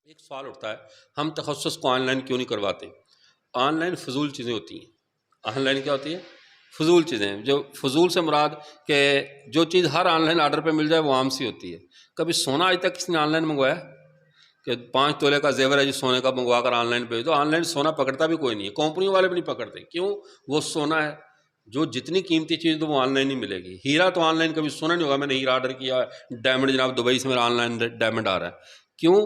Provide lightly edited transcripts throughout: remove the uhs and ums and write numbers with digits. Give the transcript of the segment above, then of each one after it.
ایک سوال اٹھتا ہے، ہم تخصص کو آن لائن کیوں نہیں کرواتے؟ آن لائن فضول چیزیں ہوتی ہیں۔ آن لائن کیا ہوتی ہے؟ فضول چیزیں، جو فضول سے مراد کہ جو چیز ہر آن لائن آرڈر پہ مل جائے وہ عام سی ہوتی ہے۔ کبھی سونا آج تک کسی نے آن لائن منگوایا کہ 5 تولے کا زیور ہے جی سونے کا منگوا کر آن لائن بھیج دو؟ آن لائن سونا پکڑتا بھی کوئی نہیں ہے، کمپنیوں والے بھی نہیں پکڑتے۔ کیوں؟ وہ سونا ہے، جو جتنی قیمتی چیز تو وہ آن لائن ہی ملے گی۔ ہیرا تو آن لائن کبھی سنا نہیں ہوگا میں نے ہیرا آرڈر کیا، ڈائمنڈ جناب دبئی سے میرا آن لائن ڈائمنڈ آ رہا ہے۔ کیوں؟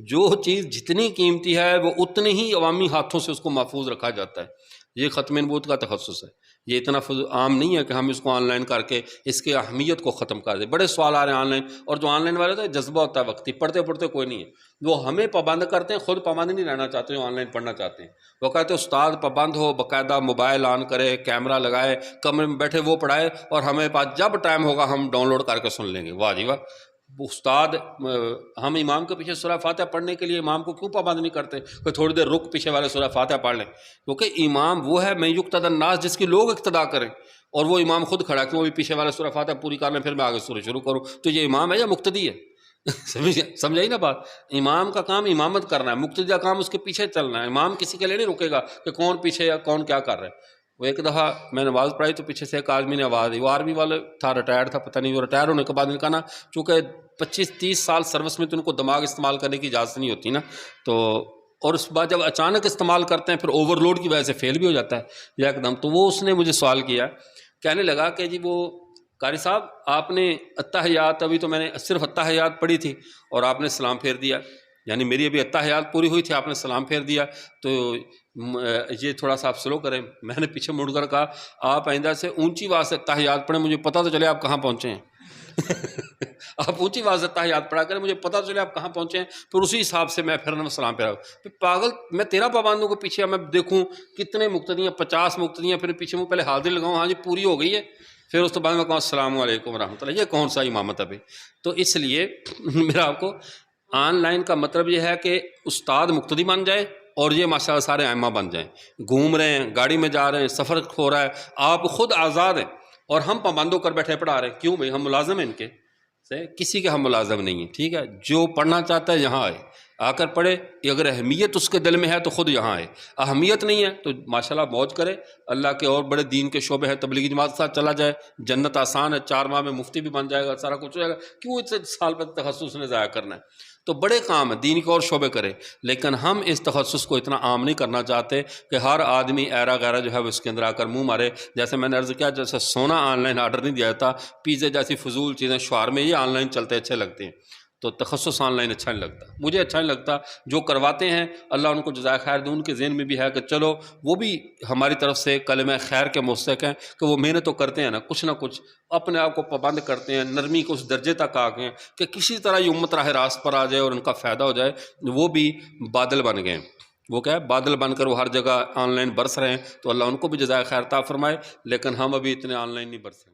جو چیز جتنی قیمتی ہے وہ اتنے ہی عوامی ہاتھوں سے اس کو محفوظ رکھا جاتا ہے۔ یہ ختم نبوت کا تخصص ہے۔ یہ اتنا عام نہیں ہے کہ ہم اس کو آن لائن کر کے اس کی اہمیت کو ختم کر دیں۔ بڑے سوال آ رہے ہیں آن لائن، اور جو آن لائن والے ہوتا ہے جذبہ ہوتا ہے وقتی، پڑھتے پڑھتے کوئی نہیں ہے، وہ ہمیں پابند کرتے ہیں، خود پابند نہیں رہنا چاہتے، جو آن لائن پڑھنا چاہتے ہیں۔ وہ کہتے ہیں استاد پابند ہو، باقاعدہ موبائل آن کرے، کیمرہ لگائے، کمرے میں بیٹھے وہ پڑھائے، اور ہمیں پاس جب ٹائم ہوگا ہم ڈاؤن لوڈ کر کے سن لیں گے۔ واہ جی واہ! استاد ہم امام کے پیچھے سورہ فاتحہ پڑھنے کے لیے امام کو کیوں پابند نہیں کرتے کہ تھوڑی دیر رک پیچھے والے سورہ فاتحہ پڑھ لیں؟ کیونکہ امام وہ ہے من یقتدی الناس، جس کی لوگ اقتدا کریں، اور وہ امام خود کھڑا کہ وہ بھی پیچھے والے سورہ فاتحہ پوری کر لیں پھر میں آگے سورہ شروع کروں۔ تو یہ امام ہے یا مقتدی ہے؟ سمجھائی نا بات؟ امام کا کام امامت کرنا ہے، مقتدی کا کام اس کے پیچھے چلنا ہے۔ امام کسی کے لیے نہیں رکے گا کہ کون پیچھے یا کون کیا کر رہا ہے۔ وہ ایک دفعہ میں نے آواز پڑھائی تو پیچھے سے ایک آدمی نے آواز دی، وہ آرمی والے تھا، ریٹائرڈ تھا، پتہ نہیں، وہ ریٹائر ہونے کے بعد نے کہا نا چونکہ 25-30 سال سروس میں تو ان کو دماغ استعمال کرنے کی اجازت نہیں ہوتی نا، تو اور اس بعد جب اچانک استعمال کرتے ہیں پھر اوور لوڈ کی وجہ سے فیل بھی ہو جاتا ہے ایک دم۔ تو وہ اس نے مجھے سوال کیا، کہنے لگا کہ جی وہ قاری صاحب آپ نے التحیات، ابھی تو میں نے صرف التحیات پڑھی تھی اور آپ نے سلام پھیر دیا، یعنی میری ابھی التحیات پوری ہوئی تھی آپ نے سلام پھیر دیا، تو یہ تھوڑا سا آپ سلو کریں۔ میں نے پیچھے مڑ کر کہا آپ آئندہ سے اونچی آواز سے التحیات پڑھیں، مجھے پتہ تو چلے آپ کہاں پہنچے ہیں۔ آپ اونچی آواز سے التحیات پڑھا کریں، مجھے پتہ تو چلے آپ کہاں پہنچے ہیں، پھر اسی حساب سے میں پھر سلام پھیرا۔ پاگل، میں تیرا پابندوں کو پیچھے میں دیکھوں کتنے مقتدی ہیں، 50 مقتدی ہیں، پھر پیچھے میں پہلے حاضر لگاؤں ہاں جی پوری ہو گئی ہے، پھر اس کے بعد میں کہوں السلام علیکم ورحمۃ اللہ۔ یہ کون سا امامت ہے بھائی؟ تو اس لیے میرا آپ کو آن لائن کا مطلب یہ ہے کہ استاد مقتدی بن جائے اور یہ ماشاء اللہ سارے ائمہ بن جائیں، گھوم رہے ہیں، گاڑی میں جا رہے ہیں، سفر ہو رہا ہے، آپ خود آزاد ہیں اور ہم پابندوں کر بیٹھے پڑھا رہے ہیں۔ کیوں بھائی؟ ہم ملازم ہیں ان کے، کسی کے ہم ملازم نہیں ہیں، ٹھیک ہے؟ جو پڑھنا چاہتا ہے یہاں آئے، آ کر پڑھے، اگر اہمیت اس کے دل میں ہے تو خود یہاں آئے، اہمیت نہیں ہے تو ماشاءاللہ موج کرے، اللہ کے اور بڑے دین کے شعبے ہیں، تبلیغی جماعت کے ساتھ چلا جائے، جنت آسان ہے، 4 ماہ میں مفتی بھی بن جائے گا، سارا کچھ ہو جائے گا۔ کیوں اتنے سال پہ تخصص نے ضائع کرنا ہے؟ تو بڑے کام ہیں، دین کے اور شعبے کرے، لیکن ہم اس تخصص کو اتنا عام نہیں کرنا چاہتے کہ ہر آدمی ایرا غیرہ جو ہے وہ اس کے اندر آ کر منہ مارے۔ جیسے میں نے عرض کیا، جیسے سونا آن لائن آرڈر نہیں دیا جاتا، پیزے جیسی فضول چیزیں شعار میں یہ آن لائن چلتے اچھے لگتے ہیں، تو تخصص آن لائن اچھا نہیں لگتا، مجھے اچھا نہیں لگتا۔ جو کرواتے ہیں اللہ ان کو جزائے خیر دے، ان کے ذہن میں بھی ہے کہ چلو وہ بھی ہماری طرف سے کلمہ خیر کے مستحق ہیں کہ وہ محنت تو کرتے ہیں نا، کچھ نہ کچھ اپنے آپ کو پابند کرتے ہیں، نرمی کو اس درجے تک آ گئے کہ کسی طرح یہ امت راہ راست پر آ جائے اور ان کا فائدہ ہو جائے۔ وہ بھی بادل بن گئے، وہ کیا ہے، بادل بن کر وہ ہر جگہ آن لائن برس رہے ہیں، تو اللہ ان کو بھی جزائے خیر عطا فرمائے، لیکن ہم ابھی اتنے آن لائن نہیں برس رہے۔